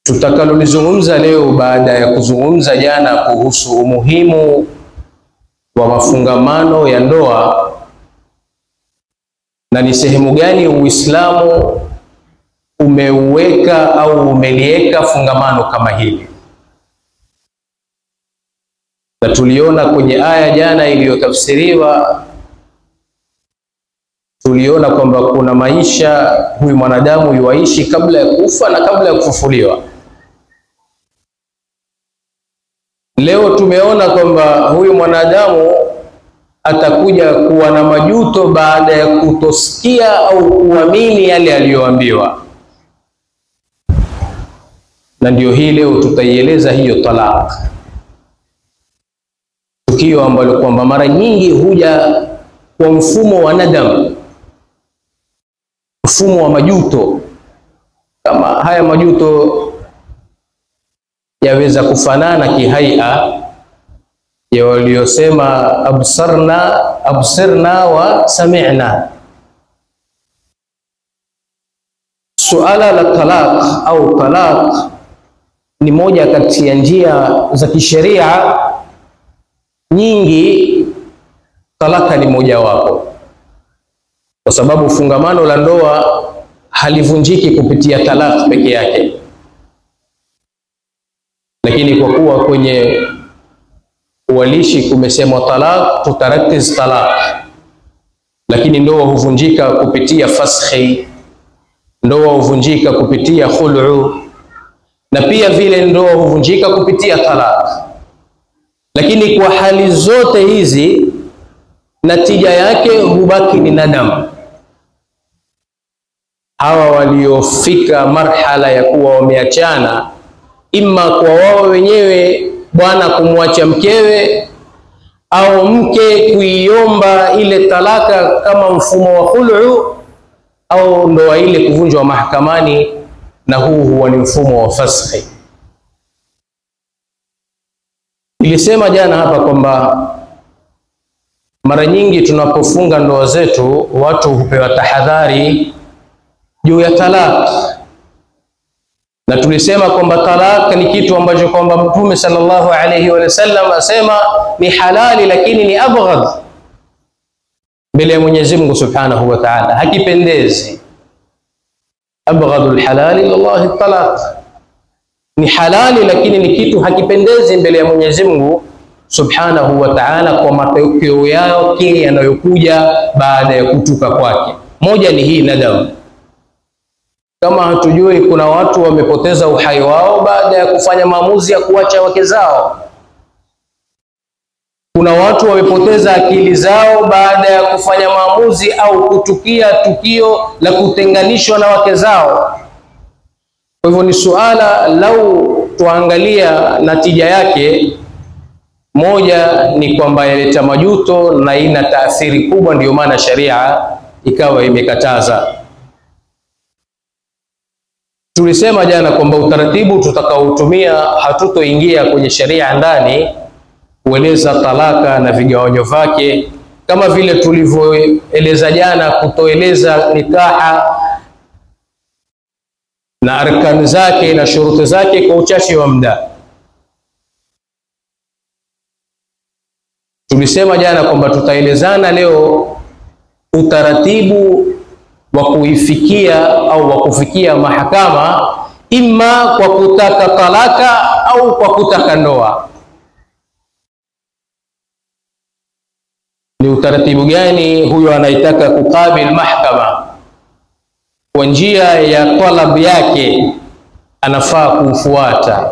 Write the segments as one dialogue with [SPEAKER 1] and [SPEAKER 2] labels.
[SPEAKER 1] Tutakalolizungumza leo baada ya kuzungumza jana kuhusu umuhimu wa mafungamano ya ndoa na ni sehemu gani Uislamu umeuweka au umeliweka fungamano kama hili. Na tuliona kwenye aya jana iliyotafsiriwa, tuliona kwamba kuna maisha huyu mwanadamu yuaishi kabla ya kufa na kabla ya kufufuliwa. Leo tumeona kwamba huyu mwanadamu atakuja kuwa na majuto baada ya kutosikia au kuamini yale aliyoambiwa. Na ndio hii leo tutaieleza hiyo talaq. Tukio ambalo kwamba mara nyingi huja kwa mfumo wa nadam, mfumo wa majuto. Kama haya majuto yaweza kufanana kihaia ya waliosema absirna wa sami'na. Suala la talaq au talaq ni moja kati ya njia za kisheria nyingi. Talaka ni moja wapo, kwa sababu fungamano la ndoa halivunjiki kupitia talaq peke yake. Lakini kwa kuwa kwenye uwalishi kumesemwa talaq, tutarakiz talaq. Lakini ndoa huvunjika kupitia faskhi, ndoa huvunjika kupitia khul'u, na pia vile ndoa huvunjika kupitia talaq. Lakini kwa hali zote hizi natija yake hubaki ni nadam. Hawa waliofika marhala ya kuwa wameachana, imma kwa wao wenyewe bwana kumwacha mkewe au mke kuiomba ile talaka kama mfumo wa khul'u, au ndoa ile kuvunjwa mahakamani, na huu huwa ni mfumo wa faskhi. Nilisema jana hapa kwamba mara nyingi tunapofunga ndoa zetu watu hupewa tahadhari juu ya talaq. Na tulisema kwamba talaq ni kitu ambacho kwamba Mtume sallallahu alayhi wa sallam asema ni halali, lakini ni abghad mbele ya Mwenyezi Mungu Subhanahu wa Ta'ala, hakipendezi. Abghadul halali lillahi talaq, ni halali lakini ni kitu hakipendezi mbele ya Mwenyezi Mungu Subhanahu wa Ta'ala, kwa matokeo yake yanayokuja baada ya kutuka kwake. Moja ni hii nadam. Kama hatujui, kuna watu wamepoteza uhai wao baada ya kufanya maamuzi ya kuacha wake zao. Kuna watu wamepoteza akili zao baada ya kufanya maamuzi au kutukia tukio la kutenganishwa na wake zao. Kwa hivyo ni suala, lau tuangalia natija yake, moja ni kwamba yaleta majuto na ina taathiri kubwa, ndio maana sharia ikawa imekataza. Tulisema jana kwamba utaratibu tutakaotumia, hatutoingia kwenye sharia ndani kueleza talaka na vigawanyo vyake, kama vile tulivyoeleza jana kutoeleza nikaha na arkani zake na shuruti zake kwa uchache wa muda. Tulisema jana kwamba tutaelezana leo utaratibu wa kuifikia au wa kufikia mahakama, imma kwa kutaka talaka au kwa kutaka ndoa. Ni utaratibu gani huyo anaitaka kukabili mahakama, kwa njia ya talab yake anafaa kufuata.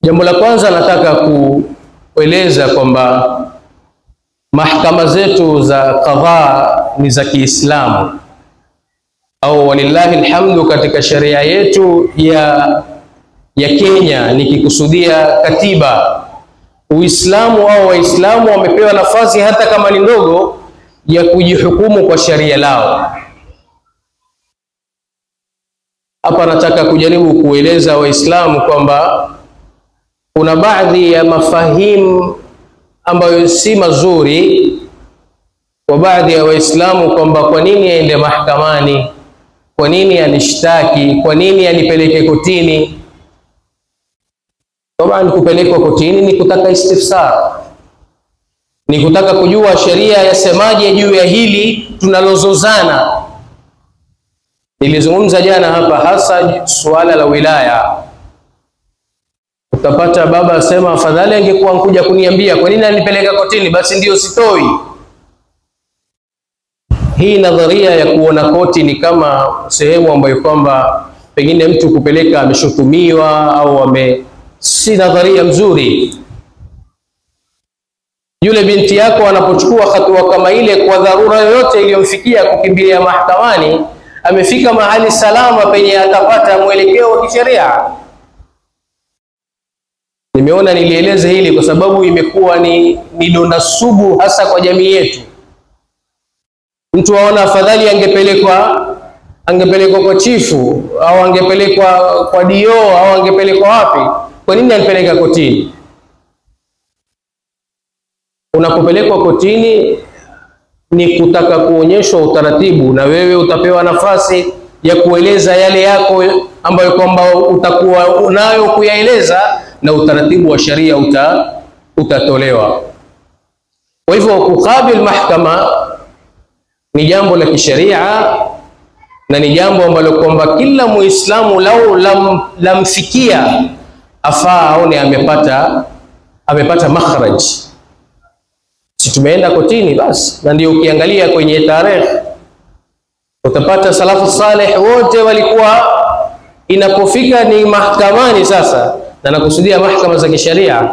[SPEAKER 1] Jambo la kwanza nataka kueleza kwamba mahakama zetu za qadha ni za Kiislamu, au walillahi alhamdu katika sharia yetu ya Kenya, nikikusudia katiba, Uislamu au Waislamu wamepewa nafasi hata kama ni ndogo ya kujihukumu kwa sharia lao. Hapa nataka kujaribu kueleza Waislamu kwamba kuna baadhi ya mafahimu ambayo si mazuri kwa baadhi ya Waislamu, kwamba kwa nini aende mahakamani, kwa nini anishtaki, kwa nini anipeleke kotini. Taban kupelekwa kotini ni kutaka istifsar, ni kutaka kujua sheria yasemaje juu ya hili tunalozozana. Nilizungumza jana hapa hasa suala la wilaya. Utapata baba asema afadhali angekuwa nkuja kuniambia kwa nini anipeleka kotini, basi ndio sitoi. Hii nadharia ya kuona koti ni kama sehemu ambayo kwamba pengine mtu kupeleka ameshutumiwa au si nadharia mzuri. Yule binti yako anapochukua hatua kama ile kwa dharura yoyote iliyomfikia kukimbilia mahakamani, amefika mahali salama penye atapata mwelekeo wa kisheria. Nimeona nilieleze hili kwa sababu imekuwa ni donda sugu hasa kwa jamii yetu. Mtu aona afadhali angepelekwa kwa chifu au angepelekwa kwa dio au angepelekwa wapi. Kwa nini anipeleka kotini? Unapopelekwa kotini ni kutaka kuonyeshwa utaratibu, na wewe utapewa nafasi ya kueleza yale yako ambayo kwamba utakuwa unayo kuyaeleza, na utaratibu wa sharia utatolewa. Kwa hivyo kukabil mahkama ni jambo la kisheria, na ni jambo ambalo kwamba kila Muislamu lau lamfikia afaa aone amepata makhraj. Si tumeenda kotini basi. Na ndio ukiangalia kwenye tarehe utapata salafu salih wote walikuwa inapofika ni mahakamani sasa, na nakusudia mahakama za kisheria,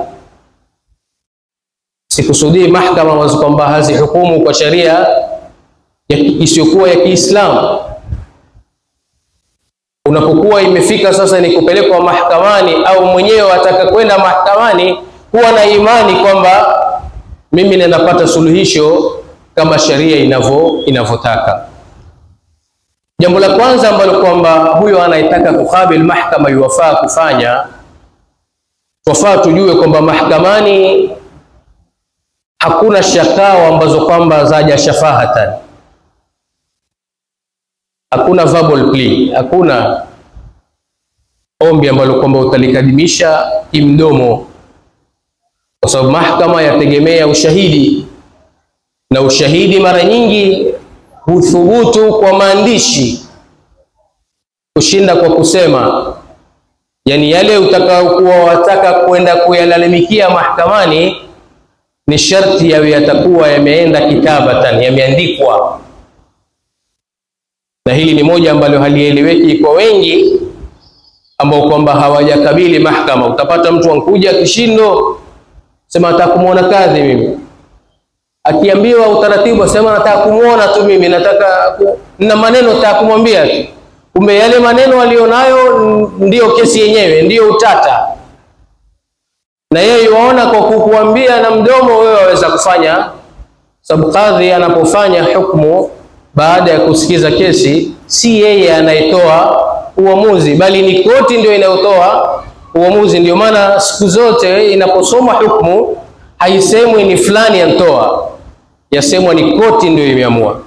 [SPEAKER 1] sikusudii mahakama ambazo kwamba hazihukumu kwa sharia isiyokuwa ya Kiislamu. Unapokuwa imefika sasa ni kupelekwa mahakamani au mwenyewe ataka kwenda mahakamani, kuwa na imani kwamba mimi ninapata suluhisho kama sharia inavyotaka. Jambo la kwanza ambalo kwamba huyo anayetaka kukabil mahkama yuwafaa kufanya, twafaa tujue kwamba mahakamani hakuna shakawa ambazo kwamba zaja shafahatan. Hakuna verbal plea, hakuna ombi ambalo kwamba utalikadimisha kimdomo, kwa sababu mahakama yategemea ushahidi, na ushahidi mara nyingi huthubutu kwa maandishi kushinda kwa kusema. Yani yale utakaokuwa wataka kwenda kuyalalamikia mahakamani ni sharti yawe yatakuwa yameenda kitabatan, yameandikwa. Na hili ni moja ambalo halieleweki kwa wengi ambao kwamba hawajakabili mahakama. Utapata mtu ankuja kishindo, sema nataka kumuona kadhi mimi. Akiambiwa utaratibu asema nataka kumuona tu mimi, na maneno nataka kumwambia tu. Kumbe yale maneno alionayo ndio kesi yenyewe, ndio utata. Na yeye yuaona kwa kukuambia na mdomo wewe waweza kufanya. Sababu kadhi anapofanya hukumu baada ya kusikiza kesi, si yeye anayetoa uamuzi, bali ni koti ndio inayotoa uamuzi. Ndio maana siku zote inaposoma hukumu haisemwi ni fulani anatoa, yasemwa ni koti ndio imeamua.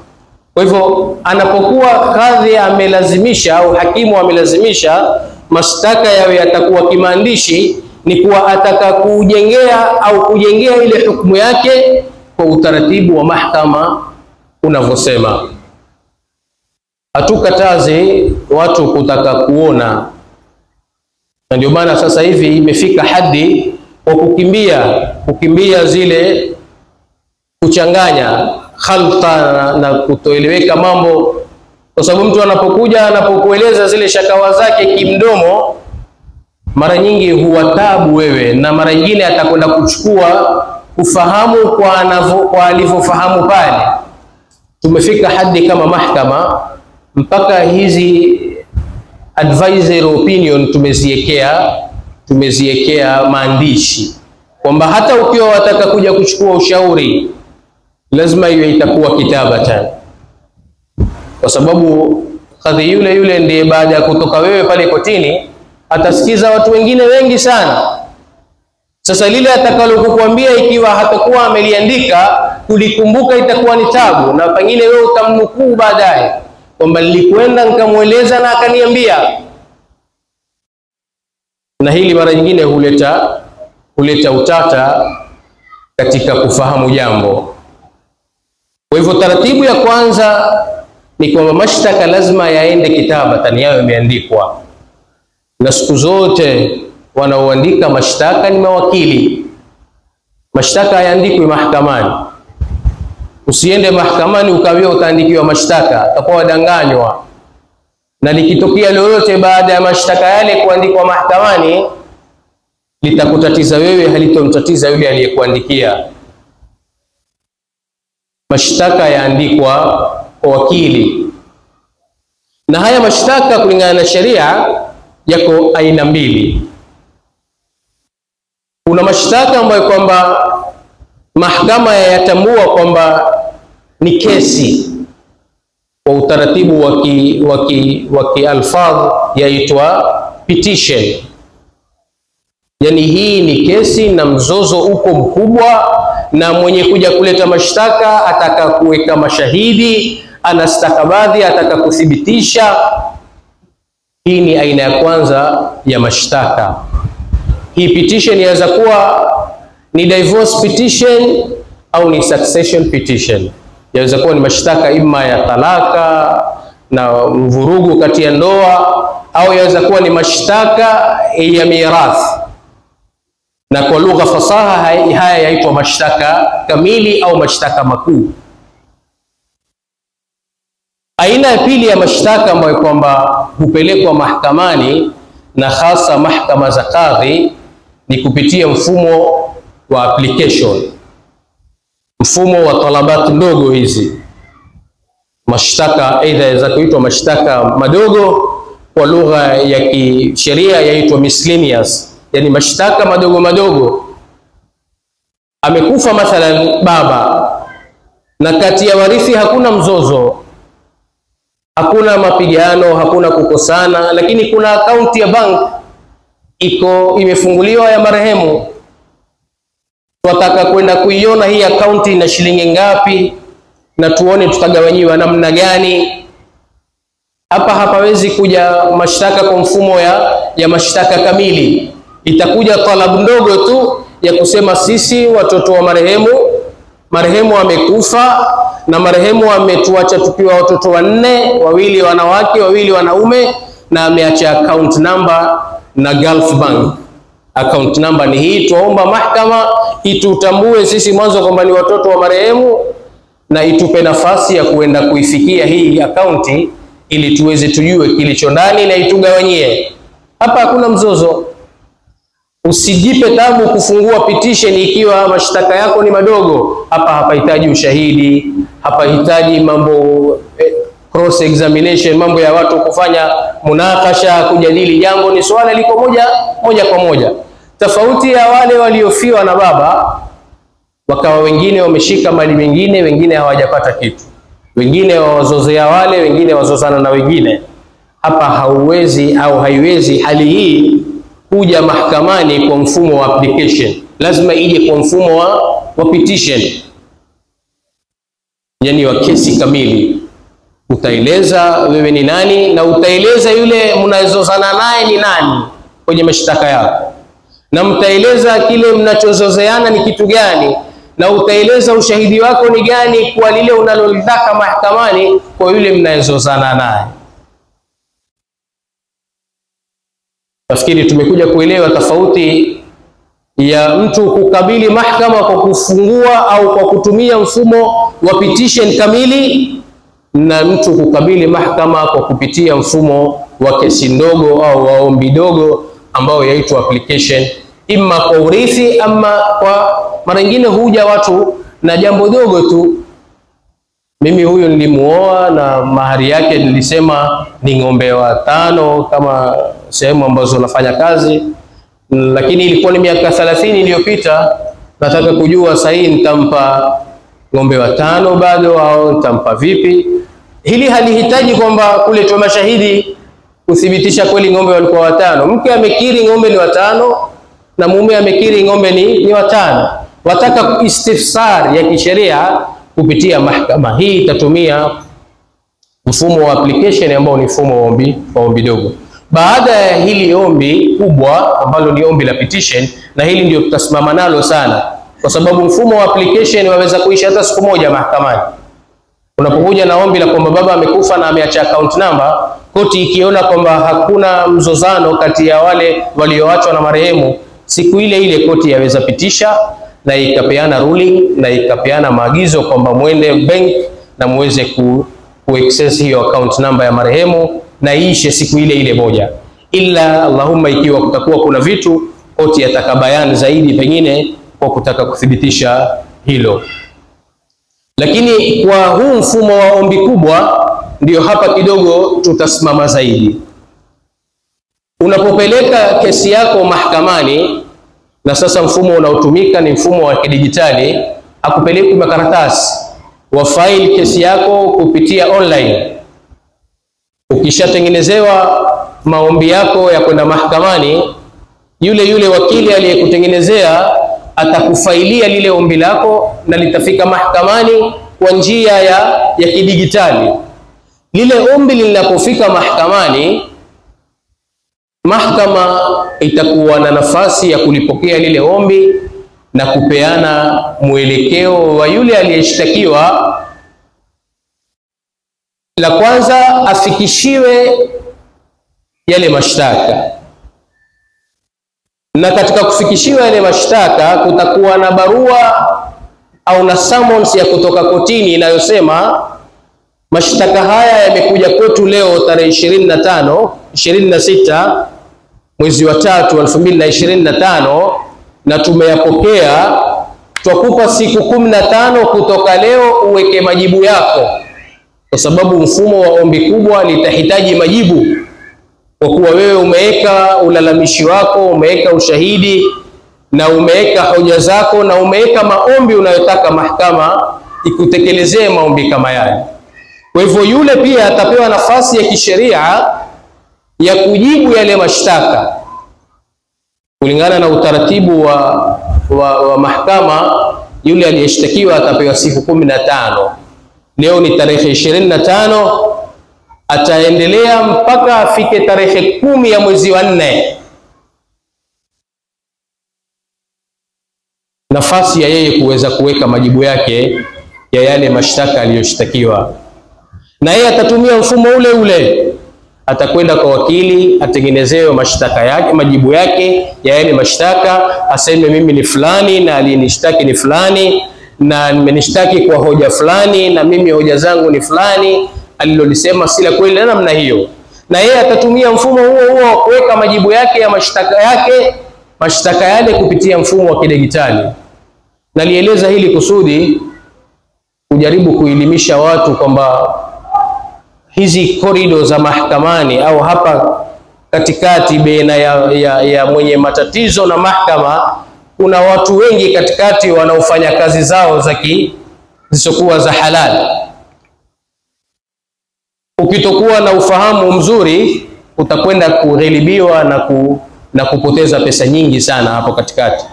[SPEAKER 1] Kwa hivyo anapokuwa kadhi amelazimisha au hakimu amelazimisha mashtaka yawe yatakuwa kimaandishi, ni kuwa ataka kujengea ile hukumu yake kwa utaratibu wa mahakama unavyosema. Hatukatazi watu kutaka kuona, na ndio maana sasa hivi imefika hadi kwa kukimbia zile kuchanganya khalta na kutoeleweka mambo, kwa sababu mtu anapokueleza zile shakawa zake kimdomo, mara nyingi huwatabu wewe, na mara nyingine atakwenda kuchukua kufahamu kwa alivyofahamu pale. Tumefika hadi kama mahakama mpaka hizi advisory opinion tumeziekea maandishi kwamba hata ukiwa wataka kuja kuchukua ushauri lazima iwe itakuwa kitabatan, kwa sababu kadhi yule ndiye baada ya kutoka wewe pale kotini atasikiza watu wengine wengi sana. Sasa lile atakalokuambia ikiwa hatakuwa ameliandika, kulikumbuka itakuwa ni tabu, na pengine wewe utamnukuu baadaye. kwamba nilikwenda nikamweleza na akaniambia. Na hili mara nyingine huleta utata katika kufahamu jambo. Kwa hivyo taratibu ya kwanza ni kwamba mashtaka lazima yaende kitabatan, yawe yameandikwa, na siku zote wanaoandika mashtaka ni mawakili. Mashtaka hayaandikwi mahakamani. Usiende mahakamani ukaambia utaandikiwa mashtaka, utakuwa wadanganywa. Na likitokea lolote baada ya mashtaka yale kuandikwa mahakamani, litakutatiza wewe, halitomtatiza yule aliyekuandikia. Mashtaka yaandikwa kwa wakili. Na haya mashtaka kulingana na sheria yako aina mbili. Kuna mashtaka ambayo kwamba mahakama yatambua kwamba ni kesi, kwa utaratibu wa kialfadh yaitwa petition. Yani hii ni kesi na mzozo uko mkubwa, na mwenye kuja kuleta mashtaka ataka kuweka mashahidi, ana stakabadhi ataka kuthibitisha. Hii ni aina ya kwanza ya mashtaka. Hii petition inaweza kuwa ni divorce petition au ni succession petition. Yaweza kuwa ni mashtaka ima ya talaka na mvurugu kati ya ndoa, au yaweza kuwa ni mashtaka ya mirathi. Na kwa lugha fasaha haya yaitwa mashtaka kamili au mashtaka makuu. Aina ya pili ya mashtaka ambayo kwamba hupelekwa mahakamani na hasa mahakama za kadhi ni kupitia mfumo wa application, mfumo wa talabat ndogo. Hizi mashtaka aidha yaweza kuitwa mashtaka madogo, kwa lugha ya kisheria yaitwa miscellaneous, yani mashtaka madogo madogo. Amekufa mathalan baba, na kati ya warithi hakuna mzozo, hakuna mapigano, hakuna kukosana, lakini kuna akaunti ya bank imefunguliwa ya marehemu. Tunataka kwenda kuiona hii akaunti ina shilingi ngapi, na tuone tutagawanyiwa namna gani. Hapa hapawezi kuja mashtaka kwa mfumo ya mashtaka kamili. Itakuja talabu ndogo tu ya kusema sisi watoto wa marehemu amekufa, na marehemu ametuacha tukiwa watoto wanne, wawili wanawake, wawili wanaume, na ameacha account number na Gulf Bank. Account number ni hii, tuomba mahakama itutambue sisi mwanzo kwamba ni watoto wa marehemu, na itupe nafasi ya kuenda kuifikia hii akaunti ili tuweze tujue kilicho ndani na itugawanyie. Hapa hakuna mzozo. Usijipe tabu kufungua petition ikiwa mashtaka yako ni madogo. Hapa hapahitaji ushahidi, hapahitaji mambo cross examination, mambo ya watu kufanya munakasha, kujadili jambo. Ni swala liko moja kwa moja. Tofauti ya wale waliofiwa na baba, wakawa wengine wameshika mali mengine, wengine hawajapata kitu, wengine wawazozea wale, wengine wazozana na wengine. Hapa hauwezi au haiwezi hali hii kuja mahakamani kwa mfumo wa application. Lazima ije kwa mfumo wa petition, yani wa kesi kamili. Utaeleza wewe ni nani, na utaeleza yule mnazozana naye ni nani kwenye mashtaka yako, na mtaeleza kile mnachozozeana ni kitu gani, na utaeleza ushahidi wako ni gani kwa lile unalolitaka mahakamani kwa yule mnayezozana naye. Nafikiri tumekuja kuelewa tofauti ya mtu kukabili mahakama kwa kufungua au kwa kutumia mfumo wa petition kamili, na mtu kukabili mahakama kwa kupitia mfumo wa kesi ndogo au wa ombi dogo ambao yaitwa application, imma kwa urithi ama kwa mara nyingine huja watu na jambo dogo tu. Mimi huyu nilimuoa na mahari yake nilisema ni ng'ombe 5 kama sehemu ambazo nafanya kazi, lakini ilikuwa ni miaka 30 iliyopita. Nataka kujua sahihi nitampa ng'ombe 5 bado au nitampa vipi? Hili halihitaji kwamba kuletwa mashahidi kuthibitisha kweli ng'ombe walikuwa 5. Mke amekiri ng'ombe ni 5 na mume amekiri ng'ombe ni 5. Wataka istifsar ya kisheria kupitia mahakama. Hii itatumia mfumo wa application ambao ni mfumo wa ombi dogo. Baada ya hili ombi kubwa ambalo ni ombi la petition, na hili ndio tutasimama nalo sana, kwa sababu mfumo wa application waweza kuisha hata siku moja mahakamani. Unapokuja na ombi la kwamba baba amekufa na ameacha account number, koti ikiona kwamba hakuna mzozano kati ya wale walioachwa na marehemu, siku ile ile koti yaweza pitisha na ikapeana ruling na ikapeana maagizo kwamba muende bank na muweze access hiyo account number ya marehemu na iishe siku ile ile moja. Ila Allahumma, ikiwa kutakuwa kuna vitu koti yatakabayana zaidi pengine kwa kutaka kuthibitisha hilo. Lakini kwa huu mfumo wa ombi kubwa ndio hapa kidogo tutasimama zaidi. Unapopeleka kesi yako mahakamani, na sasa mfumo unaotumika ni mfumo wa kidijitali, hakupeleki makaratasi, wa file kesi yako kupitia online. Ukishatengenezewa maombi yako ya kwenda mahakamani, yule wakili aliyekutengenezea atakufailia lile ombi lako na litafika mahakamani kwa njia ya kidijitali. Lile ombi linapofika mahakamani, mahakama itakuwa na nafasi ya kulipokea lile ombi na kupeana mwelekeo wa yule aliyeshtakiwa. La kwanza, afikishiwe yale mashtaka, na katika kufikishiwa yale mashtaka kutakuwa na barua au na summons ya kutoka kotini inayosema mashtaka haya yamekuja kwetu leo tarehe 26 mwezi wa 3 2025 na tumeyapokea. Twakupa siku 15 kutoka leo uweke majibu yako, kwa sababu mfumo wa ombi kubwa litahitaji majibu, kwa kuwa wewe umeweka ulalamishi wako, umeweka ushahidi na umeweka hoja zako na umeweka maombi unayotaka mahakama ikutekelezee maombi kama yale. Kwa hivyo yule pia atapewa nafasi ya kisheria ya kujibu yale mashtaka kulingana na utaratibu wa mahakama. Yule aliyeshtakiwa atapewa siku 15. Leo ni tarehe 25, ataendelea mpaka afike tarehe 10 ya mwezi wa 4. Nafasi ya yeye kuweza kuweka majibu yake ya yale mashtaka aliyoshtakiwa, na yeye atatumia mfumo ule ule. Atakwenda kwa wakili, atengenezewe mashtaka yake, majibu yake ya yale mashtaka, aseme mimi ni fulani na aliyenishtaki ni fulani na nimenishtaki kwa hoja fulani na mimi hoja zangu ni fulani, alilolisema si la kweli na namna hiyo. Na yeye atatumia mfumo huo wa kuweka majibu yake ya mashtaka yale kupitia mfumo wa kidijitali. Nalieleza hili kusudi kujaribu kuelimisha watu kwamba hizi korido za mahakamani au hapa katikati baina ya mwenye matatizo na mahakama, kuna watu wengi katikati wanaofanya kazi zao zisizokuwa za halali. Ukitokuwa na ufahamu mzuri utakwenda kughilibiwa na kupoteza pesa nyingi sana hapo katikati.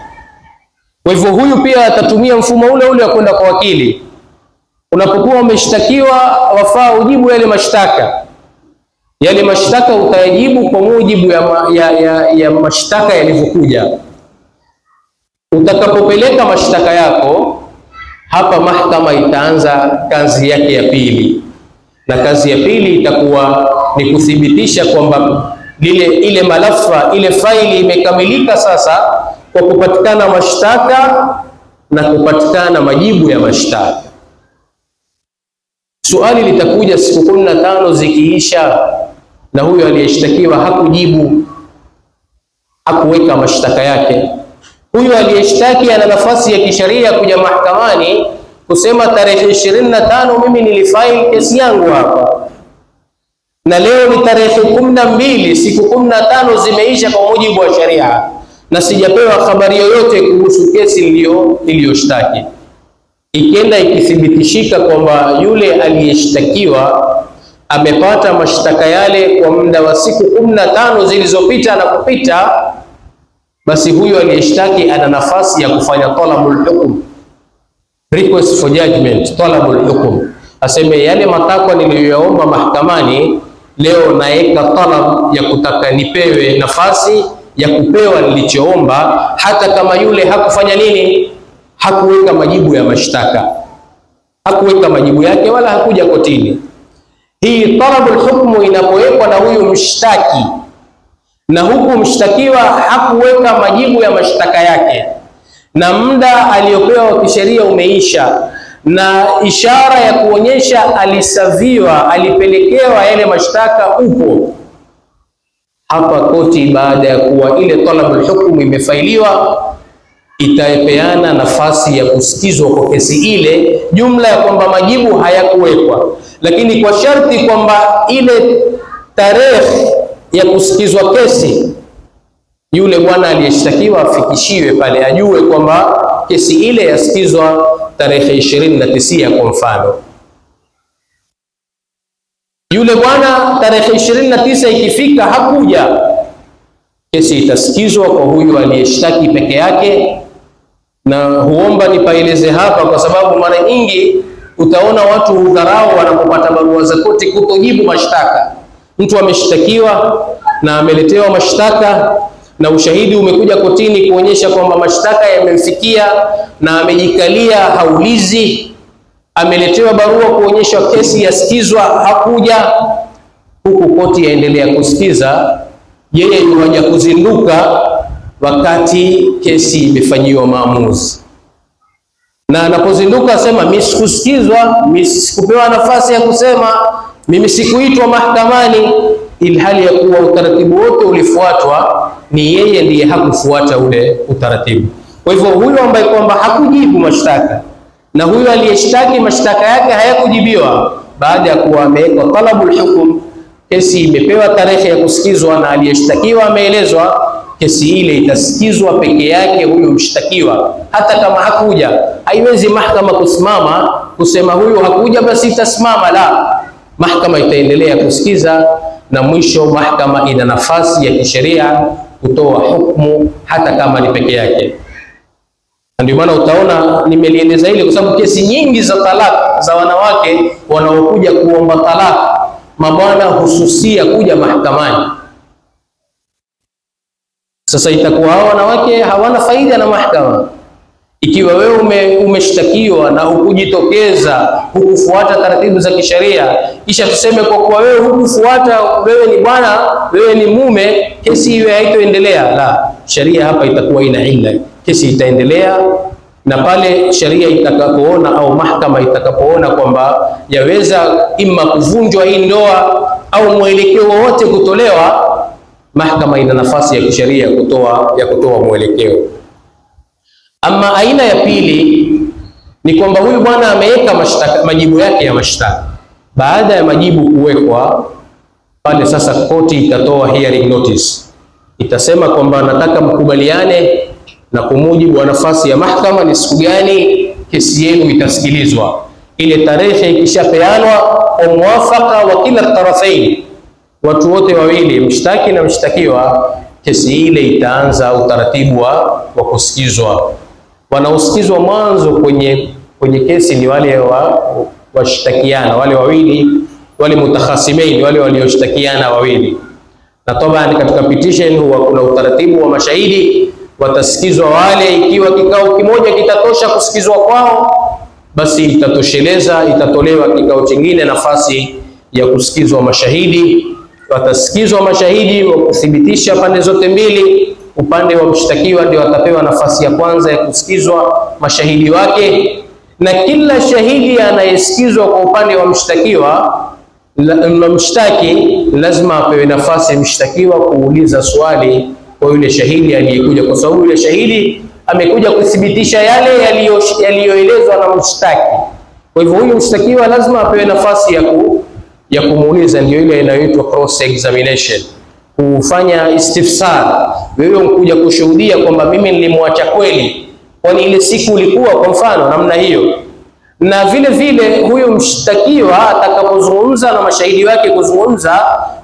[SPEAKER 1] Kwa hivyo huyu pia atatumia mfumo ule ule wa kwenda kwa wakili. Unapokuwa umeshtakiwa, wafaa ujibu yale mashtaka. Yale mashtaka utayajibu kwa mujibu ya mashtaka yalivyokuja. Utakapopeleka mashtaka yako, hapa mahakama itaanza kazi yake ya pili. Na kazi ya pili itakuwa ni kuthibitisha kwamba ile malafa, ile faili imekamilika sasa kwa kupatikana mashtaka na kupatikana majibu ya mashtaka. Suali litakuja siku 15 zikiisha na huyo aliyeshtakiwa hakujibu, hakuweka mashtaka yake. Huyo aliyeshtaki ana nafasi ya kisheria kuja mahakamani kusema tarehe 25 mimi nilifaili kesi yangu hapa, na leo ni tarehe 12, siku 15 zimeisha kwa mujibu wa sharia na sijapewa habari yoyote kuhusu kesi niliyoshtaki. Ikienda ikithibitishika kwamba yule aliyeshtakiwa amepata mashtaka yale kwa muda wa siku 15 zilizopita na kupita, basi huyo aliyeshtaki ana nafasi ya kufanya talabul hukm, request for judgment, talabul hukm. aseme yale matakwa niliyoyaomba mahakamani, leo naeka talab ya kutaka nipewe nafasi ya kupewa nilichoomba, hata kama yule hakufanya nini, hakuweka majibu ya mashtaka, hakuweka majibu yake wala hakuja kotini. Hii talabul hukmu inapowekwa na huyu mshtaki na huku mshtakiwa hakuweka majibu ya mashtaka yake, na muda aliyopewa wa kisheria umeisha, na ishara ya kuonyesha alisaviwa, alipelekewa yale mashtaka upo, hapa koti baada ya kuwa ile talabul hukmu imefailiwa, itapeana nafasi ya kusikizwa kwa kesi ile, jumla ya kwamba majibu hayakuwekwa, lakini kwa sharti kwamba ile tarehe ya kusikizwa kesi yule bwana aliyeshtakiwa afikishiwe pale, ajue kwamba kesi ile yasikizwa tarehe 29 kwa mfano. Yule bwana tarehe 29 ikifika hakuja, kesi itasikizwa kwa huyu aliyeshtaki peke yake. Na huomba nipaeleze hapa kwa sababu mara nyingi utaona watu hudharau wanapopata barua za koti kutojibu mashtaka. Mtu ameshtakiwa na ameletewa mashtaka na ushahidi umekuja kotini kuonyesha kwamba mashtaka yamemfikia na amejikalia, haulizi. Ameletewa barua kuonyesha kesi yasikizwa, hakuja, huku koti yaendelea kusikiza, yeye yuaja kuzinduka wakati kesi imefanyiwa maamuzi. Na anapozinduka asema mimi sikusikizwa, mimi sikupewa nafasi ya kusema, mimi sikuitwa mahakamani, ilhali ya kuwa utaratibu wote ulifuatwa, ni yeye ndiye hakufuata ule utaratibu. Kwa hivyo huyo ambaye kwamba hakujibu mashtaka na huyo aliyeshtaki mashtaka yake hayakujibiwa, baada ya kuwa amewekwa talabul hukum, kesi imepewa tarehe ya kusikizwa na aliyeshtakiwa ameelezwa, kesi ile itasikizwa peke yake huyo mshtakiwa, hata kama hakuja. Haiwezi mahakama kusimama kusema huyu hakuja basi itasimama, la, mahakama itaendelea kusikiza, na mwisho mahakama ina nafasi ya kisheria kutoa hukumu hata kama ni peke yake. Ndio maana utaona nimelieleza hili kwa sababu kesi nyingi za talaka za wanawake wanaokuja kuomba talaka, mabwana hususia kuja mahakamani. Sasa itakuwa hao wanawake hawana faida na mahakama. Ikiwa wewe umeshtakiwa na hukujitokeza, hukufuata taratibu za kisheria, kisha tuseme kwa kuwa wewe hukufuata, wewe ni bwana, wewe ni mume, kesi hiyo haitoendelea. La, sheria hapa itakuwa ina illa, kesi itaendelea, na pale sheria itakapoona au mahakama itakapoona kwamba yaweza ima kuvunjwa hii ndoa au mwelekeo wote kutolewa, mahakama ina nafasi ya kisheria kutoa mwelekeo. Ama aina ya pili ni kwamba huyu bwana ameweka majibu yake ya mashtaka. Baada ya majibu kuwekwa pale, sasa koti itatoa hearing notice, itasema kwamba nataka mkubaliane na kumujibu wa nafasi ya mahakama ni siku gani kesi yenu itasikilizwa. Ile tarehe ikishapeanwa kwa muafaka wa kila tarafaini, watu wote wawili, mshtaki na mshtakiwa, kesi ile itaanza utaratibu wa kusikizwa. Wanaosikizwa mwanzo kwenye kesi ni wale washtakiana, wale wawili, wale mutakhasimain, wale walioshtakiana wawili. Na tabani katika petition huwa kuna utaratibu wa mashahidi, watasikizwa wale. Ikiwa kikao kimoja kitatosha kusikizwa kwao, basi itatosheleza, itatolewa kikao kingine nafasi ya kusikizwa mashahidi. Watasikizwa mashahidi wa kuthibitisha pande zote mbili. Upande wa mshtakiwa ndio atapewa nafasi ya kwanza ya kusikizwa mashahidi wake, na kila shahidi anayesikizwa kwa upande wa mshtakiwa na mshtaki lazima apewe nafasi mshtakiwa kuuliza swali kwa yule shahidi aliyekuja, kwa sababu yule shahidi amekuja kuthibitisha yale yaliyoelezwa na mshtaki. Kwa hivyo huyu mshtakiwa lazima apewe nafasi ya kumuuliza, ndio ile inayoitwa cross examination, kufanya istifsar. Wewe ukuja kushuhudia kwamba mimi nilimwacha kweli, kwani ile siku ulikuwa, kwa mfano namna hiyo. Na vile vile huyu mshtakiwa atakapozungumza na mashahidi wake kuzungumza,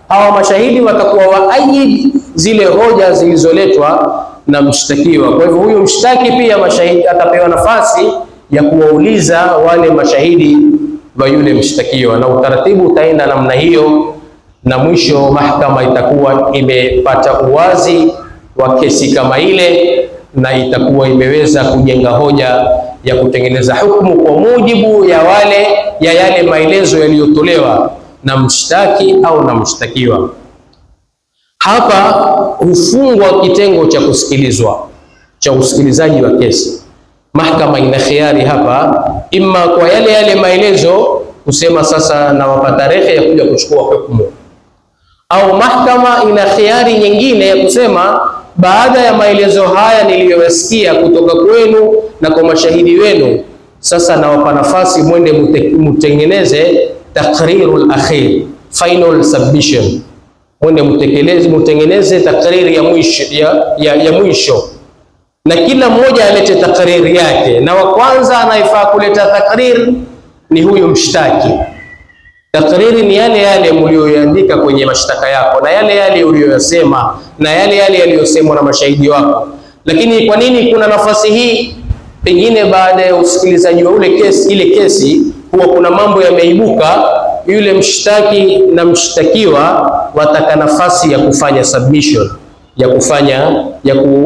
[SPEAKER 1] hawa mashahidi watakuwa waayid zile hoja zilizoletwa na mshtakiwa. Kwa hivyo huyu mshtaki pia mashahidi atapewa nafasi ya kuwauliza wale mashahidi wa yule mshtakiwa, na utaratibu utaenda namna hiyo, na mwisho mahakama itakuwa imepata uwazi wa kesi kama ile, na itakuwa imeweza kujenga hoja ya kutengeneza hukumu kwa mujibu ya yale maelezo yaliyotolewa na mshtaki au na mshtakiwa. Hapa hufungwa kitengo cha kusikilizwa, cha usikilizaji wa kesi. Mahakama ina khiari hapa, imma kwa yale maelezo kusema sasa nawapa tarehe ya kuja kuchukua hukumu, au mahakama ina khiari nyingine ya kusema baada ya maelezo haya niliyoyasikia kutoka kwenu na kwa mashahidi wenu, sasa nawapa nafasi mwende mutengeneze takrirul akhir, final submission, mwende mutengeneze takriri ya mwisho, na kila mmoja alete takriri yake, na wa kwanza anayefaa kuleta takriri ni huyo mshtaki. Takriri ni yale mlioandika kwenye mashtaka yako, na yale uliyoyasema, na yale yaliyosemwa na mashahidi wako. Lakini kwa nini kuna nafasi hii? Pengine baada ya usikilizaji wa ile kesi huwa kuna mambo yameibuka, yule mshtaki na mshtakiwa wataka nafasi ya kufanya submission,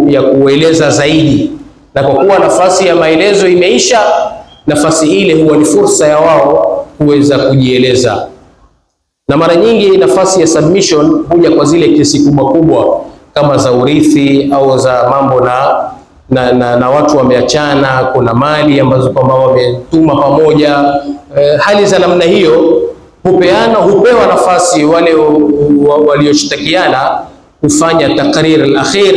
[SPEAKER 1] ya kueleza zaidi, na kwa kuwa nafasi ya maelezo imeisha, nafasi ile huwa ni fursa ya wao kuweza kujieleza. Na mara nyingi nafasi ya submission huja kwa zile kesi kubwa kama za urithi au za mambo na watu wameachana, kuna mali ambazo kwamba wametuma pamoja, hali za namna hiyo hupewa nafasi wale walioshtakiana kufanya takrir al-akhir,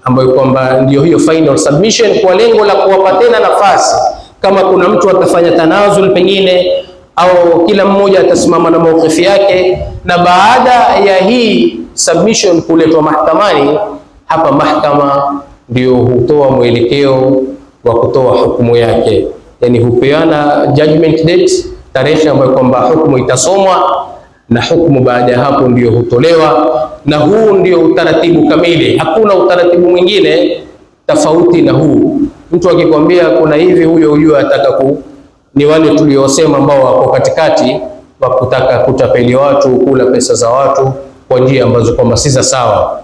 [SPEAKER 1] ambayo kwamba ndio hiyo final submission, kwa lengo la kuwapa tena nafasi, kama kuna mtu atafanya tanazul pengine, au kila mmoja atasimama na maukifi yake. Na baada ya hii submission kuletwa mahakamani, hapa mahakama ndio hutoa mwelekeo wa kutoa hukumu yake, yani hupeana judgment date, tarehe ambayo kwamba hukumu itasomwa, na hukumu baada ya hapo ndio hutolewa. Na huu ndio utaratibu kamili, hakuna utaratibu mwingine tofauti na huu. Mtu akikwambia kuna hivi, huyo ataka ni wale tuliosema ambao wako katikati wa kutaka kutapeli watu, kula pesa za watu kwa njia ambazo kwamba si za sawa.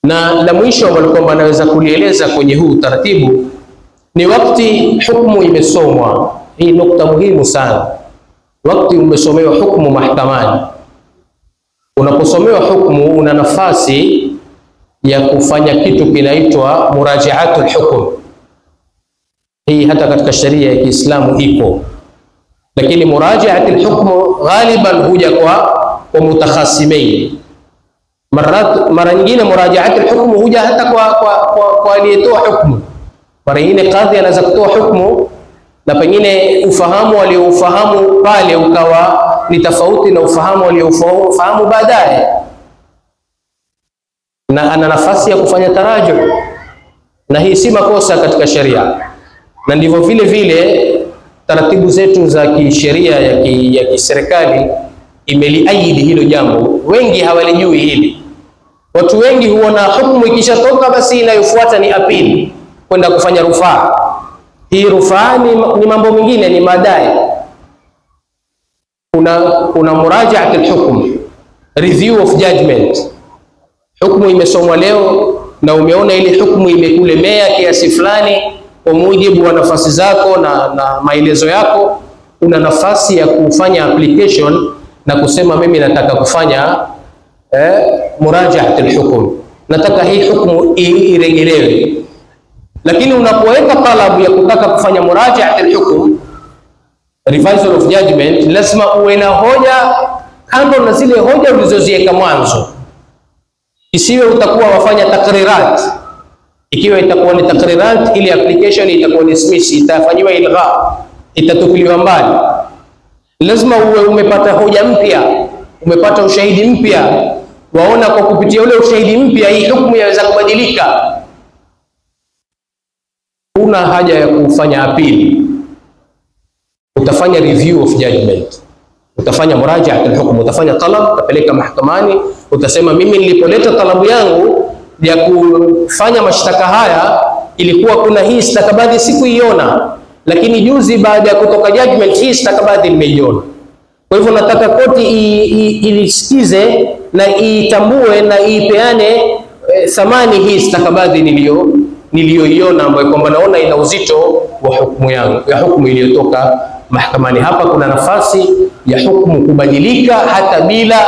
[SPEAKER 1] Na la mwisho ambalo kwamba naweza kulieleza kwenye huu utaratibu ni wakati hukumu imesomwa. Hii nukta muhimu sana. Wakati umesomewa hukumu mahakamani, unaposomewa hukumu una nafasi ya kufanya kitu kinaitwa murajiatul hukm. Hii hata katika sheria ya Kiislamu iko, lakini murajiatul hukm ghaliban huja kwa mutakhasimain. Mara nyingine murajiatul hukm huja hata kwa aliyetoa hukumu. Mara nyingine kadhi anaweza kutoa hukumu na pengine ufahamu aliofahamu pale ukawa ni tofauti na ufahamu aliofahamu baadaye, na ana nafasi ya kufanya taraju, na hii si makosa katika sheria. Na ndivyo vile taratibu zetu za kisheria ya kiserikali imeliaidi hilo jambo. Wengi hawalijui hili. Watu wengi huona hukumu ikishatoka basi inayofuata ni apili, kwenda kufanya rufaa. Hii rufaa ni mambo mengine, ni madai. Kuna murajaat al-hukm, review of judgment. Hukumu imesomwa leo na umeona ile hukumu imekulemea kiasi fulani kwa mujibu wa nafasi zako na maelezo yako, una nafasi ya kufanya application na kusema mimi nataka kufanya murajaat al-hukm, nataka hii hukumu irejelewe. Lakini unapoweka talabu ya kutaka kufanya murajaat al-hukm, revisal of judgment, lazima uwe na hoja kando na zile hoja ulizoziweka mwanzo. Isiwe utakuwa wafanya takrirat. Ikiwa itakuwa ni takrirat, ile application itakuwa dismiss, itafanywa ilgha, itatupiliwa mbali. Lazima uwe umepata hoja mpya, umepata ushahidi mpya, waona kwa kupitia ule ushahidi mpya hii hukumu yaweza kubadilika. Una haja ya kufanya apili, utafanya review of judgment, utafanya murajaat al-hukm, utafanya talab, utapeleka mahakamani, utasema mimi nilipoleta talabu yangu ya kufanya mashtaka haya ilikuwa kuna hii stakabadhi sikuiona, lakini juzi baada ya kutoka judgment hii stakabadhi nimeiona. Kwa hivyo nataka koti ilisikize na itambue na ipeane thamani hii stakabadhi niliyoiona, ambayo kwamba naona ina uzito wa hukumu yangu, ya hukumu iliyotoka mahakamani. Hapa kuna nafasi ya hukumu kubadilika hata bila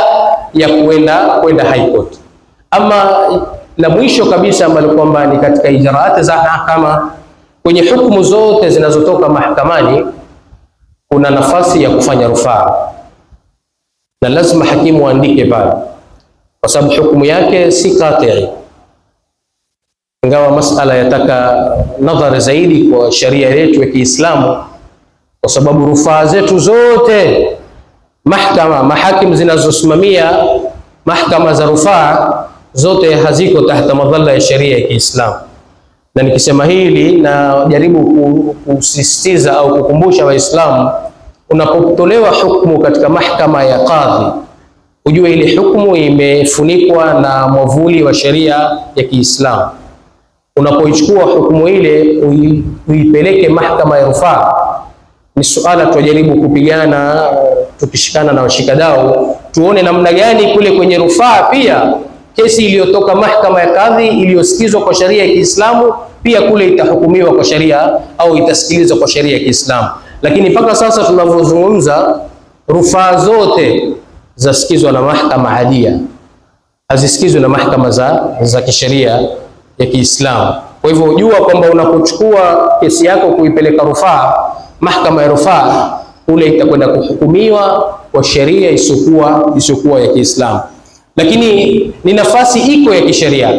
[SPEAKER 1] ya kwenda high court. Ama la mwisho kabisa ambalo kwamba ni katika ijraati za mahakama, kwenye hukumu zote zinazotoka mahakamani kuna nafasi ya kufanya rufaa, na lazima hakimu aandike pale, kwa sababu hukumu yake si qati', ingawa masala yataka nadhari zaidi kwa sharia yetu ya Kiislamu, kwa sababu rufaa zetu zote mahakimu zinazosimamia mahakama za rufaa zote haziko tahta madhalla ya sheria ya Kiislamu. Na nikisema hili na jaribu kusisitiza au kukumbusha Waislamu, unapotolewa hukumu katika mahakama ya kadhi, ujue ile hukumu imefunikwa na mwavuli wa sheria ya Kiislamu. Unapoichukua hukumu ile uipeleke mahakama ya rufaa, ni suala tujaribu kupigana tukishikana na washikadau, tuone namna gani kule kwenye rufaa pia kesi iliyotoka mahakama ya kadhi iliyosikizwa kwa sheria ya Kiislamu pia kule itahukumiwa kwa sheria au itasikilizwa kwa sheria ya Kiislamu. Lakini mpaka sasa tunavyozungumza, rufaa zote zasikizwa na mahakama hadia, hazisikizwi na mahakama za kisheria ya Kiislamu. Kwa hivyo jua kwamba unapochukua kesi yako kuipeleka rufaa, mahakama ya rufaa kule itakwenda kuhukumiwa kwa sheria isiyokuwa ya Kiislamu. Lakini ni nafasi iko ya kisheria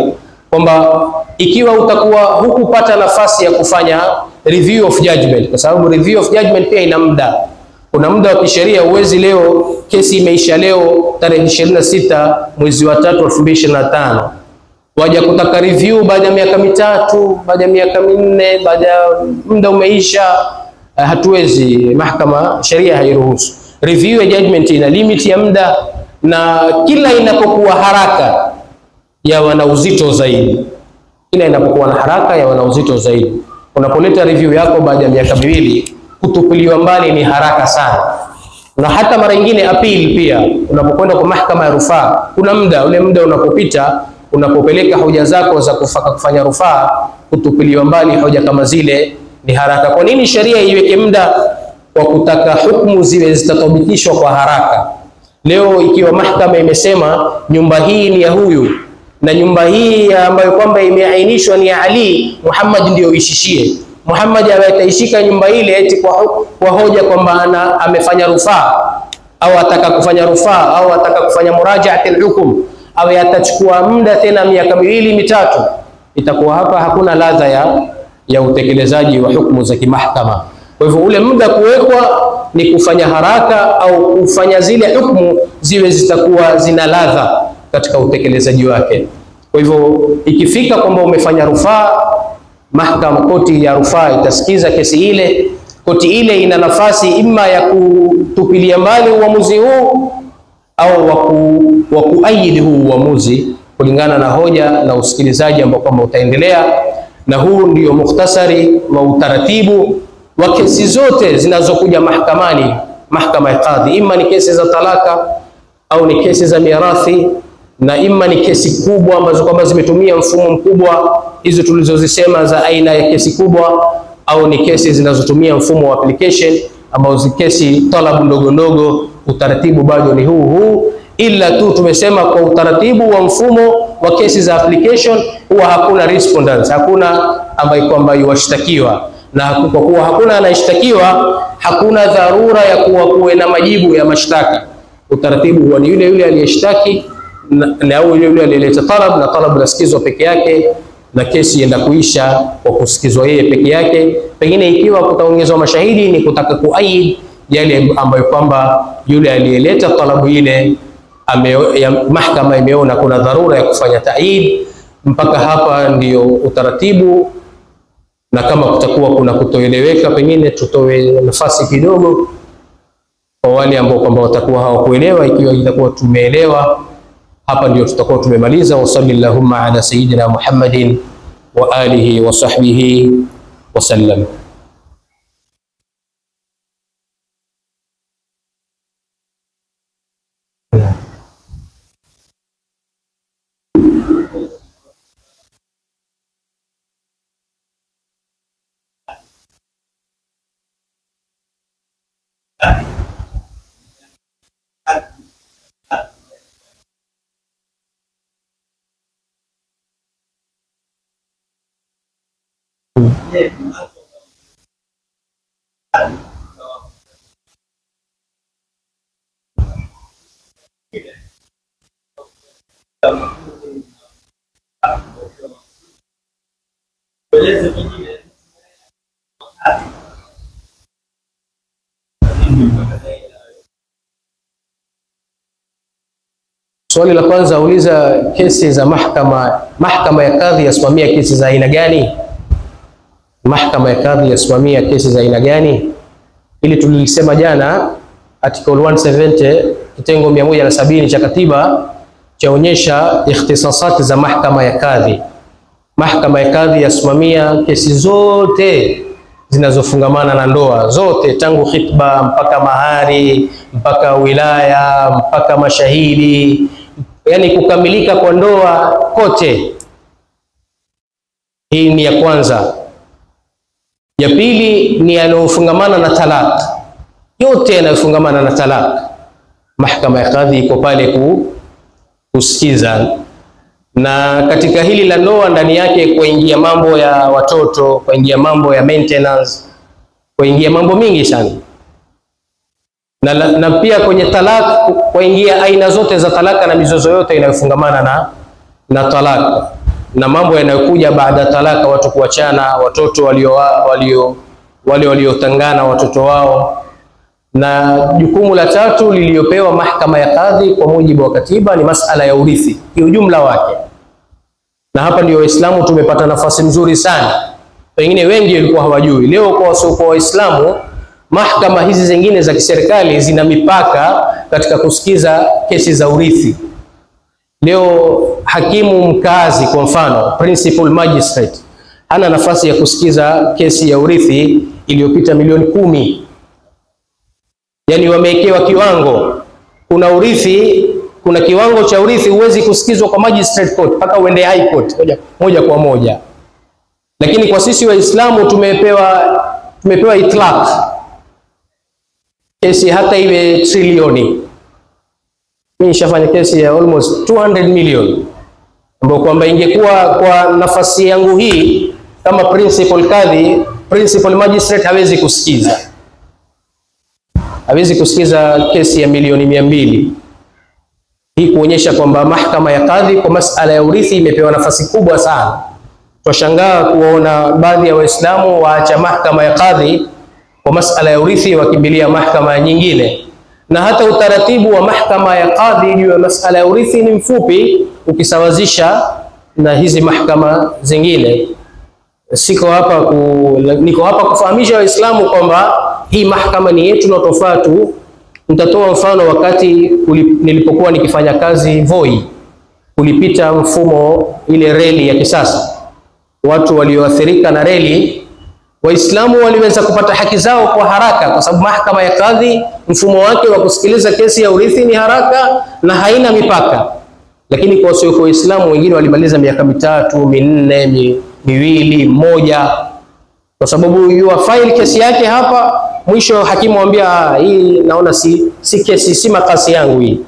[SPEAKER 1] kwamba ikiwa utakuwa hukupata nafasi ya kufanya review of judgment, kwa sababu review of judgment pia ina muda. Kuna muda wa kisheria, uwezi leo kesi imeisha leo tarehe 26 mwezi wa 3 2025 waje kutaka review baada ya miaka mitatu, baada ya miaka minne, baada ya muda umeisha. Hatuwezi, mahakama sheria hairuhusu. Review ya judgment ina limit ya muda, na kila inapokuwa haraka ya wana uzito zaidi, unapoleta review yako baada ya miaka miwili, kutupiliwa mbali ni haraka sana. Na hata mara nyingine appeal pia, unapokwenda kwa mahakama ya rufaa kuna muda, ule muda unapopita, unapopeleka hoja zako za kufanya rufaa, kutupiliwa mbali hoja kama zile ni haraka. Kwa nini sheria iweke muda? Kwa kutaka hukumu ziwe zitatabikishwa kwa haraka. Leo ikiwa mahakama imesema nyumba hii ni ya huyu na nyumba hii ambayo kwamba imeainishwa ni ya Ali, Muhammad ndio uishishie, Muhammad ataishika nyumba ile eti kwa hoja kwamba amefanya rufaa au ataka kufanya rufaa au ataka kufanya murajaat al-hukm, au atachukua muda tena miaka miwili mitatu, itakuwa hapa hakuna ladha ya utekelezaji wa hukumu za kimahakama. Kwa hivyo ule muda kuwekwa ni kufanya haraka au kufanya zile hukumu ziwe zitakuwa zina ladha katika utekelezaji wake. Kwa hivyo ikifika kwamba umefanya rufaa, mahakama koti ya rufaa itasikiza kesi ile. Koti ile ina nafasi ima ya kutupilia mbali uamuzi huu au wa kuaidi huu uamuzi kulingana na hoja na usikilizaji ambao kama utaendelea. Na huu ndio mukhtasari wa utaratibu wa kesi zote zinazokuja mahakamani, mahakama ya kadhi, ima ni kesi za talaka au ni kesi za mirathi, na ima ni kesi kubwa ambazo kwamba zimetumia mfumo mkubwa, hizo tulizozisema za aina ya kesi kubwa, au ni kesi zinazotumia mfumo wa application ambazo kesi talabu ndogo ndogo. Utaratibu bado ni huu, ila tu tumesema kwa utaratibu wa mfumo wa kesi za application huwa hakuna respondents, hakuna ambaye kwamba yuwashtakiwa, na kwa kuwa hakuna anayeshtakiwa hakuna dharura ya kuwe na majibu ya mashtaka. Utaratibu huwa ni yule yule aliyeshtaki na au yule yule aliyeleta talab, na talab nasikizwa peke yake na kesi ienda kuisha kwa kusikizwa yeye peke yake. Pengine ikiwa kutaongezwa mashahidi ni kutaka kuaid yale ambayo kwamba yule aliyeleta talabu ile mahakama imeona kuna dharura ya kufanya taid. Mpaka hapa ndio utaratibu, na kama kutakuwa kuna kutoeleweka pengine tutoe nafasi kidogo kwa wale ambao kwamba watakuwa hawakuelewa. Ikiwa itakuwa tumeelewa, hapa ndio tutakuwa tumemaliza. Wa sallallahu ala sayyidina Muhammadin wa alihi wa sahbihi wa sallam. Swali la kwanza uliza kesi za mahakama ya kadhi yasimamia kesi za aina gani? Mahakama ya kadhi yasimamia kesi za aina gani? Ili tulilisema jana, article 170 kitengo 170 cha katiba chaonyesha ikhtisasati za mahakama ya kadhi. Mahakama ya kadhi yasimamia kesi zote zinazofungamana na ndoa, zote tangu khitba mpaka mahari mpaka wilaya mpaka mashahidi, yani kukamilika kwa ndoa kote. Hii ni ya kwanza. Ya pili ni yanayofungamana na talaq, yote yanayofungamana na talaq mahakama ya kadhi iko pale kusikiza. Na katika hili la ndoa ndani yake kuingia mambo ya watoto, kuingia mambo ya maintenance, kuingia mambo mingi sana. Na pia kwenye talaq kuingia aina zote za talaka na mizozo yote inayofungamana na talaka, na mambo yanayokuja baada ya talaka, watu kuachana, watoto waliotangana watoto wao. Na jukumu la tatu liliyopewa mahakama ya kadhi kwa mujibu wa katiba ni masala ya urithi kiujumla wake. Na hapa ndio Waislamu tumepata nafasi nzuri sana, pengine wengi walikuwa hawajui. Leo kwa wasiokuwa Waislamu, mahakama hizi zingine za kiserikali zina mipaka katika kusikiza kesi za urithi. Leo hakimu mkazi kwa mfano, principal magistrate, hana nafasi ya kusikiza kesi ya urithi iliyopita milioni 10. Yani wamewekewa kiwango, kuna urithi, kuna kiwango cha urithi huwezi kusikizwa kwa magistrate court mpaka uende high court moja kwa moja. Lakini kwa sisi Waislamu tumepewa itlaq, kesi hata iwe trilioni. Mimi nishafanya kesi ya almost 200 million, ambapo kwamba ingekuwa kwa nafasi yangu hii kama principal kadhi, principal magistrate hawezi kusikiza kesi ya milioni 200. Hii kuonyesha kwamba mahakama ya kadhi kwa masala ya urithi imepewa nafasi kubwa sana. Twashangaa kuona baadhi ya Waislamu waacha mahakama ya kadhi kwa masala ya urithi wakimbilia mahakama nyingine. Na hata utaratibu wa mahakama ya kadhi juu ya masala ya urithi ni mfupi ukisawazisha na hizi mahakama zingine. Niko hapa kufahamisha Waislamu kwamba hii mahakama ni yetu na tofaa tu. Nitatoa mfano, wakati nilipokuwa nikifanya kazi Voi, kulipita mfumo ile reli ya kisasa. Watu walioathirika na reli, Waislamu waliweza kupata haki zao kwa haraka, kwa sababu mahakama ya kadhi mfumo wake wa kusikiliza kesi ya urithi ni haraka na haina mipaka. Lakini kwa wasio Waislamu wengine walimaliza miaka 3, 4, 2, 1, kwa sababu yu file kesi yake hapa, mwisho hakimu mwambia hii naona si kesi, si makasi yangu hii,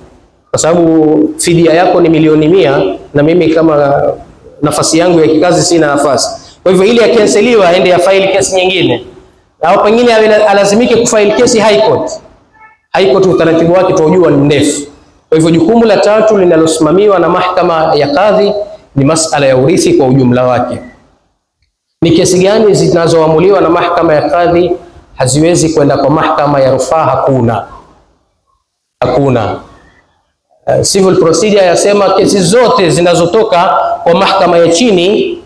[SPEAKER 1] kwa sababu fidia yako ni milioni 100 na mimi kama nafasi yangu ya kikazi sina nafasi. Kwa hivyo ili akanseliwa aende ya file kesi nyingine, au pengine alazimike kufile kesi high court. High court utaratibu wake tuojua ni ndefu. Kwa hivyo jukumu la tatu linalosimamiwa na mahakama ya kadhi ni masala ya urithi kwa ujumla wake. Ni kesi gani zinazoamuliwa na mahakama ya kadhi haziwezi kwenda kwa mahakama ya rufaa? Hakuna. Civil procedure yasema kesi zote zinazotoka kwa mahakama ya chini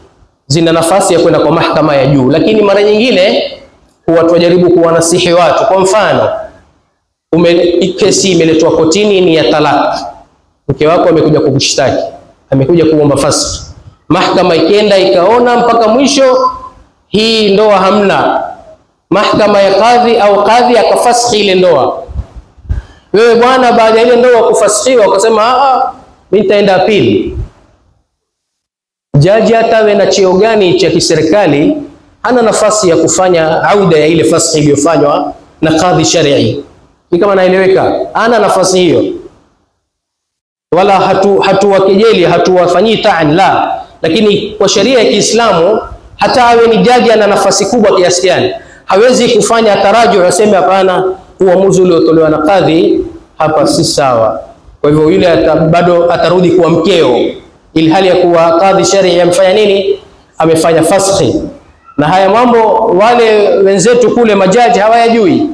[SPEAKER 1] zina nafasi ya kwenda kwa mahakama ya juu. Lakini mara nyingine huwa tunajaribu kuwanasihi watu. Kwa mfano, kesi imeletwa kotini ni ya talaka, mke wako amekuja kukushtaki, amekuja kuomba fasiki. Mahakama ikienda ikaona mpaka mwisho hii ndoa hamna, mahakama ya kadhi au kadhi akafasiki ile ndoa. Wewe bwana, baada ya ile ndoa kufasikiwa ukasema mimi nitaenda apili. Jaji hata awe na cheo gani cha kiserikali hana nafasi ya kufanya auda ya ile fasiki iliyofanywa na kadhi sharii. Ni kama naeleweka, hana nafasi hiyo. Wala hatuwakejeli, hatuwafanyii ta'an, la. Lakini kwa sheria ya Kiislamu hata awe ni jaji ana nafasi kubwa kiasi gani, hawezi kufanya taraju aseme hapana, uamuzi uliotolewa na kadhi hapa si sawa. Kwa hivyo yule bado atarudi kuwa mkeo, ili hali ya kuwa kadhi sharia yamfanya nini, amefanya faskhi. Na haya mambo wale wenzetu kule majaji hawayajui,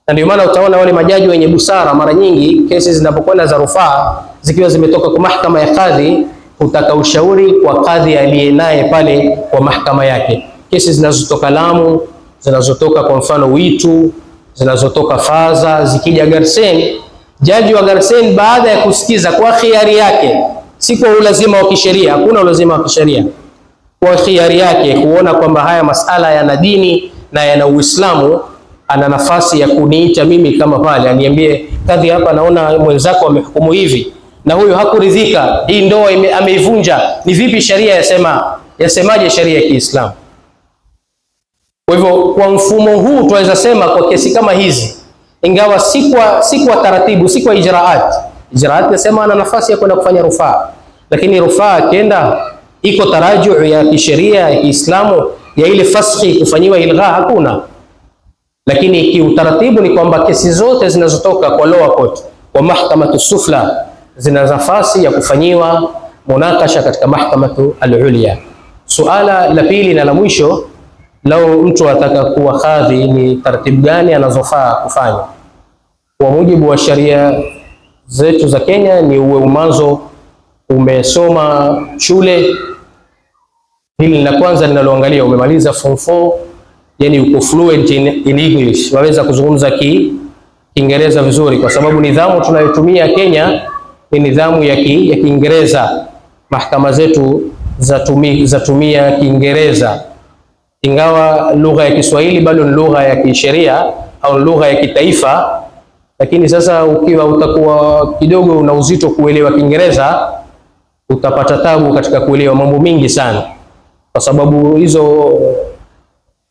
[SPEAKER 1] na ndio maana utaona wale majaji wenye busara mara nyingi kesi zinapokwenda za rufaa zikiwa zimetoka kwa mahakama ya kadhi, hutaka ushauri kwa kadhi aliye naye pale kwa mahakama yake. Kesi zinazotoka Lamu, zinazotoka kwa mfano Witu, zinazotoka Faza, zikija Garsen, jaji wa Garsen baada ya kusikiza kwa khiari yake, si kwa ulazima wa kisheria, hakuna ulazima wa kisheria, kwa khiari yake kuona kwamba haya masala yana dini na yana Uislamu, ana nafasi ya kuniita mimi kama pale, aniambie kadhi, hapa naona mwenzako amehukumu hivi na huyo hakuridhika, hii ndoa ameivunja, ni vipi sheria yasemaje sheria ya Kiislamu? Kwa hivyo kwa mfumo huu tunaweza sema kwa kesi kama hizi, ingawa si kwa taratibu, si kwa ijraat nasema ana nafasi ya kwenda kufanya rufaa, lakini rufaa akienda iko taraju ya kisheria ya Kiislamu ya ile faskhi kufanyiwa ilgha hakuna. Lakini kiutaratibu ni kwamba kesi zote zinazotoka kwa lower court, kwa mahkamatu sufla, zina nafasi ya kufanyiwa munakasha katika mahkamatu al-ulya. Suala la pili na la mwisho, lau mtu ataka kuwa kadhi, ni taratibu gani anazofaa kufanya? Kwa mujibu wa sharia zetu za Kenya ni uwe mwanzo umesoma shule. Hili la kwanza linaloangalia umemaliza form 4, yani uko fluent in English, waweza kuzungumza Kiingereza vizuri, kwa sababu nidhamu tunayotumia Kenya ni nidhamu ya Kiingereza. Mahakama zetu zatumia Kiingereza, ingawa lugha ya Kiswahili bado ni lugha ya kisheria au lugha ya kitaifa. Lakini sasa ukiwa utakuwa kidogo una uzito kuelewa Kiingereza, utapata tabu katika kuelewa mambo mingi sana, kwa sababu hizo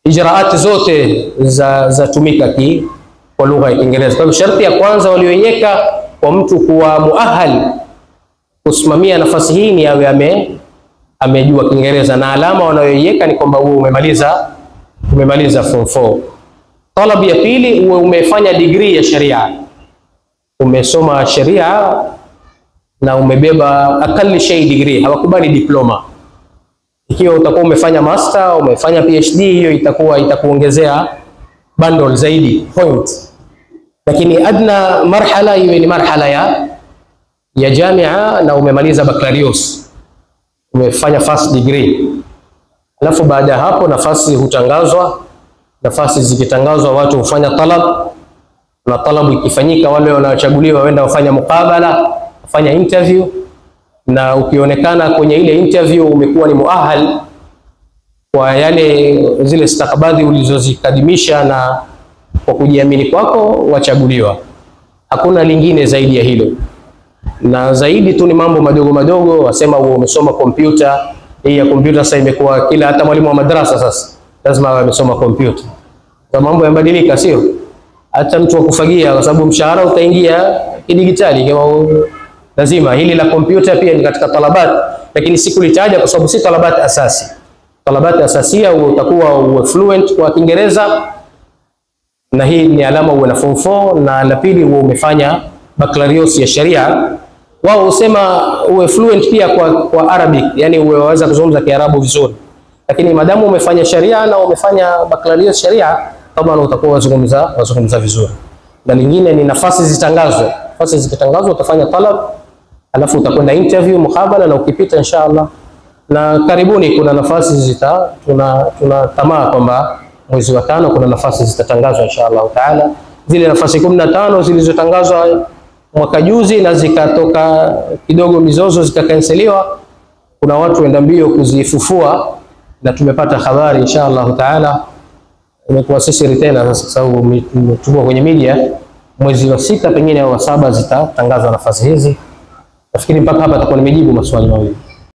[SPEAKER 1] ijraati zote zatumika kwa lugha ya Kiingereza. Kwa hivyo sharti ya kwanza walioiweka kwa mtu kuwa muahal kusimamia nafasi hii ni awe amejua Kiingereza, na alama wanayoiweka ni kwamba uwe umemaliza form 4. Talabu ya pili, uwe umefanya degree ya sharia, umesoma sharia na umebeba akali shay degree, hawakubali diploma. Ikiwa utakuwa umefanya master, umefanya PhD, hiyo itakuongezea bundle zaidi point, lakini adna marhala iwe ni marhala ya jamia na umemaliza baccalaureate, umefanya first degree. Alafu baada ya hapo nafasi hutangazwa. Nafasi zikitangazwa watu hufanya talab, na talabu ikifanyika wale wanaochaguliwa waenda wafanya mukabala, wafanya interview, na ukionekana kwenye ile interview umekuwa ni muahal kwa zile stakabadhi ulizozikadimisha na kwa kujiamini kwako, wachaguliwa. Hakuna lingine zaidi ya hilo, na zaidi tu ni mambo madogo madogo. Wasema umesoma kompyuta, hii ya kompyuta sasa imekuwa kila, hata mwalimu wa madrasa sasa lazima awe amesoma kompyuta. Kwa mambo yamebadilika, sio hata mtu wa kufagia, kwa sababu mshahara utaingia kidigitali, kama lazima hili la kompyuta pia ni katika talabat, lakini sikulitaja kwa sababu si talabat asasi. Talabat asasia utakuwa uwe fluent kwa Kiingereza, na hii ni alama uwe na form 4, na la pili uwe umefanya baccalaureate ya sharia. Wao usema uwe fluent pia kwa Arabic, yani uwe waweza kuzungumza Kiarabu vizuri, lakini madamu umefanya sharia na umefanya baccalaureate sharia, kama utakuwa wazungumza vizuri. Na lingine ni nafasi zitangazwe. Nafasi zikitangazwa utafanya talab, alafu utakwenda interview, mukabala, na ukipita inshallah. Na karibuni kuna nafasi tuna tamaa kwamba mwezi wa 5 kuna nafasi zitatangazwa inshallah taala. Zile nafasi 15 zilizotangazwa mwaka juzi na zikatoka kidogo mizozo zikakanseliwa, kuna watu wenda mbio kuzifufua, na tumepata habari inshallah taala imekuwa sisi tena sasa, sababu tuko kwenye media, mwezi wa 6 pengine au wa 7 zitatangazwa nafasi hizi. Nafikiri mpaka hapa tutakuwa nimejibu maswali mawili.